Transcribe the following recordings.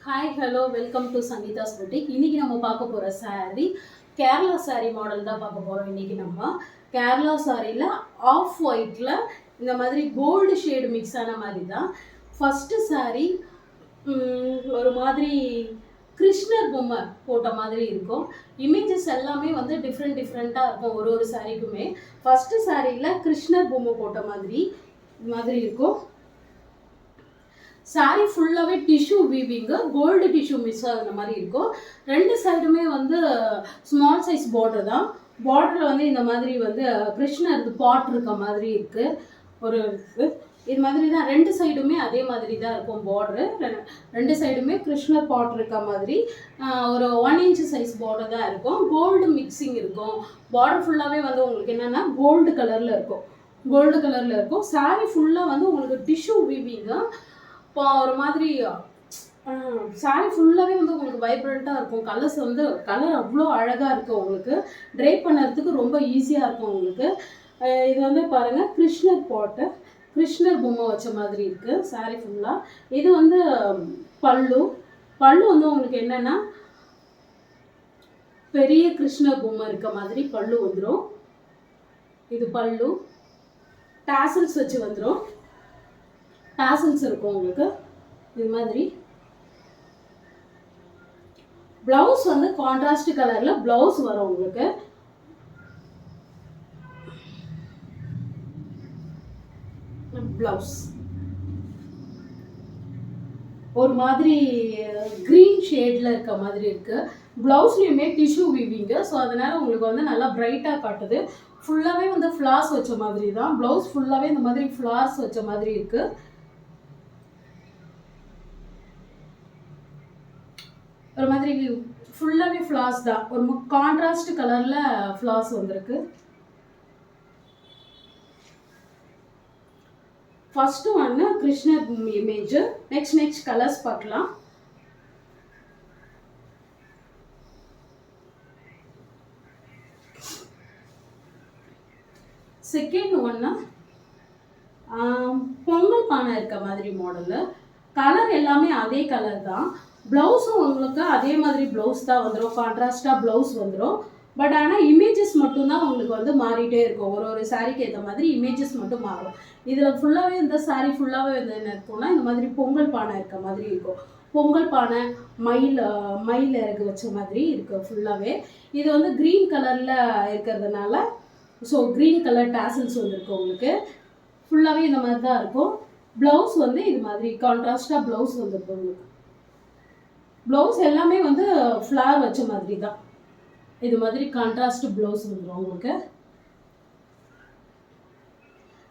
Hi hello welcome to Sangeetha's boutique. இன்றைக்கி நம்ம பார்க்க போகிற saree கேரளா saree மாடல் தான் பார்க்க போகிறோம். இன்றைக்கி நம்ம கேரளா சாரியில் ஆஃப் ஒயிட்டில் இந்த மாதிரி கோல்டு ஷேடு மிக்ஸ் ஆன மாதிரி தான். ஃபஸ்ட்டு saree ஒரு மாதிரி கிருஷ்ணர் பொம்மை போட்ட மாதிரி இருக்கும். இமேஜஸ் எல்லாமே வந்து டிஃப்ரெண்ட்டாக இருக்கும் ஒரு சாரீக்குமே. ஃபஸ்ட்டு சாரியில் கிருஷ்ணர் பொம்மை போட்ட மாதிரி இருக்கும். சாரீ ஃபுல்லாகவே டிஷ்யூ வீவிங்கு, கோல்டு டிஷ்யூ மிக்ஸ் ஆகுற மாதிரி இருக்கும். ரெண்டு சைடுமே வந்து ஸ்மால் சைஸ் பார்டர் தான். பார்டரில் வந்து இந்த மாதிரி வந்து கிருஷ்ணர் பாட் இருக்க மாதிரி இருக்குது. ஒரு இது மாதிரி தான் ரெண்டு சைடுமே அதே மாதிரி தான் இருக்கும். பார்டரு ரெண்டு சைடுமே கிருஷ்ணர் பாட் இருக்க மாதிரி ஒரு 1 inch சைஸ் பார்டர் தான் இருக்கும். கோல்டு மிக்சிங் இருக்கும். பார்டர் ஃபுல்லாகவே வந்து உங்களுக்கு என்னென்னா கோல்டு கலரில் இருக்கும். சாரீ ஃபுல்லாக வந்து உங்களுக்கு டிஷ்யூ வீவிங்கு. இப்போ ஒரு மாதிரி சாரீ ஃபுல்லாகவே வந்து உங்களுக்கு வைப்ரண்ட்டாக இருக்கும். கலர்ஸ் வந்து கலர் அவ்வளோ அழகாக இருக்கும். உங்களுக்கு ட்ரைப் பண்ணுறதுக்கு ரொம்ப ஈஸியாக இருக்கும் உங்களுக்கு. இது வந்து பாருங்கள், கிருஷ்ணர் பொம்மை வச்ச மாதிரி இருக்குது சாரீ ஃபுல்லாக. இது வந்து பல்லு வந்து உங்களுக்கு என்னென்னா பெரிய கிருஷ்ணர் பொம்மை இருக்க மாதிரி பல்லு வந்துடும். இது பல்லு டாசல்ஸ் வச்சு வந்துடும். டாசல்ஸ் இருக்கும் உங்களுக்கு இது மாதிரி. பிளவுஸ் வந்து கான்ட்ராஸ்ட் கலர்ல பிளவுஸ் வரும் உங்களுக்கு. பிளவுஸ் ஒரு மாதிரி கிரீன் ஷேட்ல இருக்க மாதிரி இருக்கு. பிளவுஸ்லயுமே டிஷ்யூ வீவிங்கு. ஸோ அதனால உங்களுக்கு வந்து நல்லா பிரைட்டாக காட்டுது. ஃபுல்லாகவே வந்து ஃப்ளார்ஸ் வச்ச மாதிரி தான். பிளவுஸ் ஃபுல்லாகவே இந்த மாதிரி ஃப்ளார்ஸ் வச்ச மாதிரி இருக்கு. ஒரு மாதிரி ஃபுல்லாகவே ஃப்ளார்ஸ் தான். ஒரு கான்ட்ராஸ்ட் கலரில் ஃப்ளார்ஸ் வந்திருக்கு. ஃபர்ஸ்ட் ஒன்று கிருஷ்ணர் இமேஜ். நெக்ஸ்ட் கலர்ஸ் பார்க்கலாம். செகண்ட் ஒன்று பொங்கல் பானை இருக்க மாதிரி மாடலு. கலர் எல்லாமே அதே கலர் தான். ப்ளவுஸும் உங்களுக்கு அதே மாதிரி ப்ளவுஸ் தான் வந்துடும். கான்ட்ராஸ்டாக ப்ளவுஸ் வந்துடும். பட் ஆனால் இமேஜஸ் மட்டும்தான் உங்களுக்கு வந்து மாறிட்டே இருக்கும். ஒரு சாரீக்கு ஏற்ற மாதிரி இமேஜஸ் மட்டும் மாறும். இதில் ஃபுல்லாகவே இந்த சாரீ ஃபுல்லாகவே வந்து என்ன இருக்கும்னா இந்த மாதிரி பொங்கல் பானை இருக்க மாதிரி இருக்கும். பொங்கல் பானை மயில் இறகு வச்ச மாதிரி இருக்குது ஃபுல்லாகவே. இது வந்து க்ரீன் கலரில் இருக்கிறதுனால ஸோ க்ரீன் கலர் டாசல்ஸ் வந்துருக்கு உங்களுக்கு. ஃபுல்லாகவே இந்த மாதிரி தான் இருக்கும். ப்ளவுஸ் வந்து இது மாதிரி கான்ட்ராஸ்டாக ப்ளவுஸ் வந்துருக்கு உங்களுக்கு. ப்ளவுஸ் எல்லாமே வந்து ஃப்ளார் வச்ச மாதிரி தான். இது மாதிரி கான்ட்ராஸ்ட் ப்ளவுஸ் வந்துடும் உங்களுக்கு.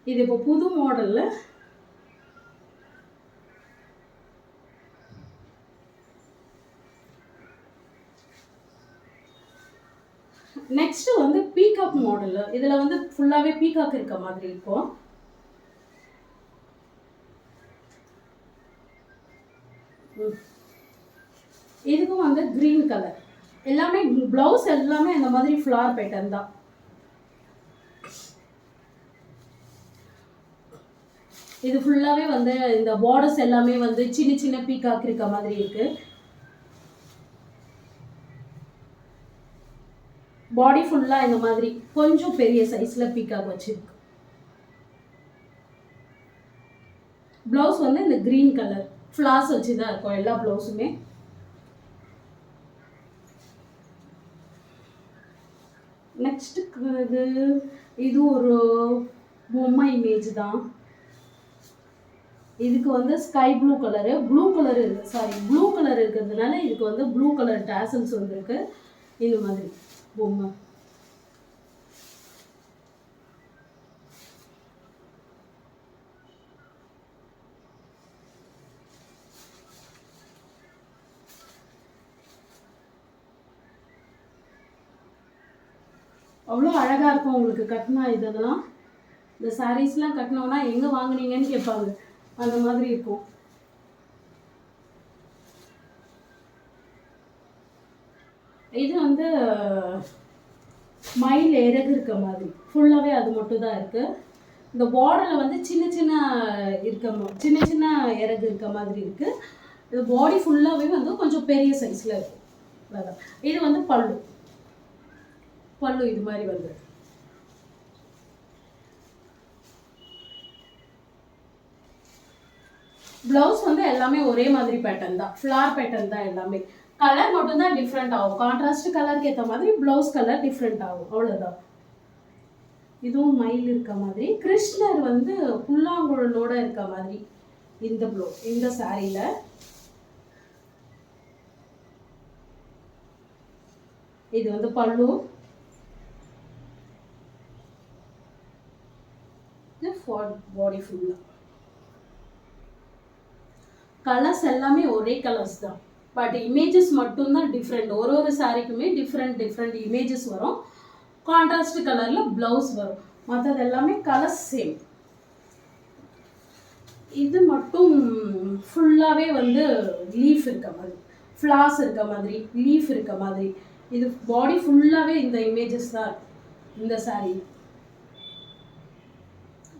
இது இப்போ புது மாடலில் நெக்ஸ்ட் வந்து பீகாக் மாடல். இதில் வந்து ஃபுல்லாகவே பீகாக் இருக்க மாதிரி இருக்கும். இதுக்கும் வந்து கிரீன் கலர். எல்லாமே பிளவுஸ் எல்லாமே இந்த மாதிரி ஃப்ளார் பேட்டர்ன் தான். இது ஃபுல்லாகவே வந்து இந்த பார்டர்ஸ் எல்லாமே வந்து சின்ன பீகாக் இருக்க மாதிரி இருக்கு. பாடி ஃபுல்லாக இந்த மாதிரி கொஞ்சம் பெரிய சைஸில் பீகாக் வச்சிருக்கு. ப்ளவுஸ் வந்து இந்த க்ரீன் கலர் ஃப்ளார்ஸ் வச்சு தான் இருக்கும் எல்லா ப்ளவுஸுமே. நெக்ஸ்ட் இது ஒரு பொம்மை இமேஜ் தான். இதுக்கு வந்து ஸ்கை ப்ளூ கலர் இருக்கிறதுனால இதுக்கு வந்து ப்ளூ கலர் டாசல்ஸ் வந்துருக்கு. இது மாதிரி பொம்மை. அவ்வளோ அழகாக இருக்கும் உங்களுக்கு கட்டினா. இதெல்லாம் இந்த சாரீஸ்லாம் கட்டினோன்னா எங்கே வாங்கினீங்கன்னு கேட்பாங்க. அந்த மாதிரி இருக்கும். இது வந்து மயில் இறகு இருக்க மாதிரி ஃபுல்லாகவே அது மட்டும் தான் இருக்குது. இந்த பார்டரில் வந்து சின்ன இறகு இருக்க மாதிரி இருக்குது. இது பாடி ஃபுல்லாகவே வந்து கொஞ்சம் பெரிய சைஸில் இருக்கும். அதான் இது வந்து பல்லு. பல்லு இது மாதிரி வந்து ப்ளவுஸ் வந்து எல்லாமே ஒரே மாதிரி பேட்டர்ன் தான், ஃப்ளார் பேட்டர்ன் தான் எல்லாமே. கலர் மட்டும்தான் டிஃப்ரெண்ட் ஆகும். கான்ட்ராஸ்ட் கலருக்கு ஏற்ற மாதிரி ப்ளவுஸ் கலர் டிஃப்ரெண்ட் ஆகும், அவ்வளோதான். இதுவும் மயில் இருக்க மாதிரி, கிருஷ்ணர் வந்து புல்லாங்குழலோட இருக்க மாதிரி இந்த இந்த சாரியில. இது வந்து பல்லு. பாடி ஃபுல்லா கலர்ஸ் எல்லாமே ஒரே கலர்ஸ் தான், பட் இமேஜஸ் மட்டும்தான் டிஃப்ரெண்ட். ஒரு சாரிக்குமே டிஃப்ரெண்ட் இமேஜஸ் வரும். கான்ட்ராஸ்ட் கலரில் ப்ளவுஸ் வரும், மற்றது எல்லாமே கலர்ஸ் சேம். இது மட்டும் ஃபுல்லாகவே வந்து லீஃப் இருக்க மாதிரி, ஃப்ளார்ஸ் இருக்க மாதிரி, லீஃப் இருக்க மாதிரி. இது பாடி ஃபுல்லாகவே இந்த இமேஜஸ் தான் இந்த சாரீ.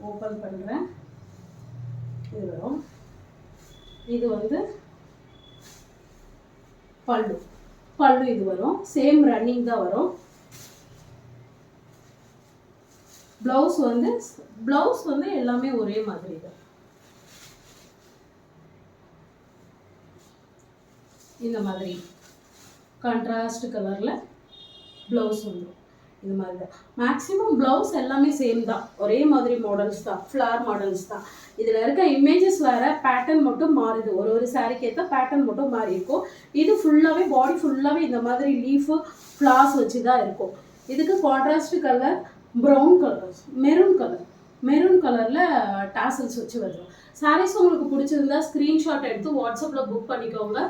ஓப்பன் பண்ணுறேன். இது வரும். இது வந்து பல்லு இது வரும். சேம் ரன்னிங் தான் வரும். ப்ளவுஸ் வந்து எல்லாமே ஒரே மாதிரி தான். இந்த மாதிரி கான்ட்ராஸ்ட் கலரில் ப்ளவுஸ் வந்துடும். இது மாதிரி தான் மேக்ஸிமம் ப்ளவுஸ் எல்லாமே சேம் தான், ஒரே மாதிரி மாடல்ஸ் தான், ஃப்ளார் மாடல்ஸ் தான். இதில் இருக்க இமேஜஸ் வேறு, பேட்டர்ன் மட்டும் மாறுது. ஒரு சாரிக்கு ஏற்ற பேட்டர்ன் மட்டும் மாறி இருக்கும். இது ஃபுல்லாகவே பாடி ஃபுல்லாகவே இந்த மாதிரி லீஃபு ஃப்ளார்ஸ் வச்சு தான் இருக்கும். இதுக்கு contrast colour brown colour, maroon கலரில் டாசல்ஸ் வச்சு வருது. சாரீஸ் உங்களுக்கு பிடிச்சிருந்தா ஸ்க்ரீன்ஷாட் எடுத்து வாட்ஸ்அப்பில் புக் பண்ணிக்கோங்க.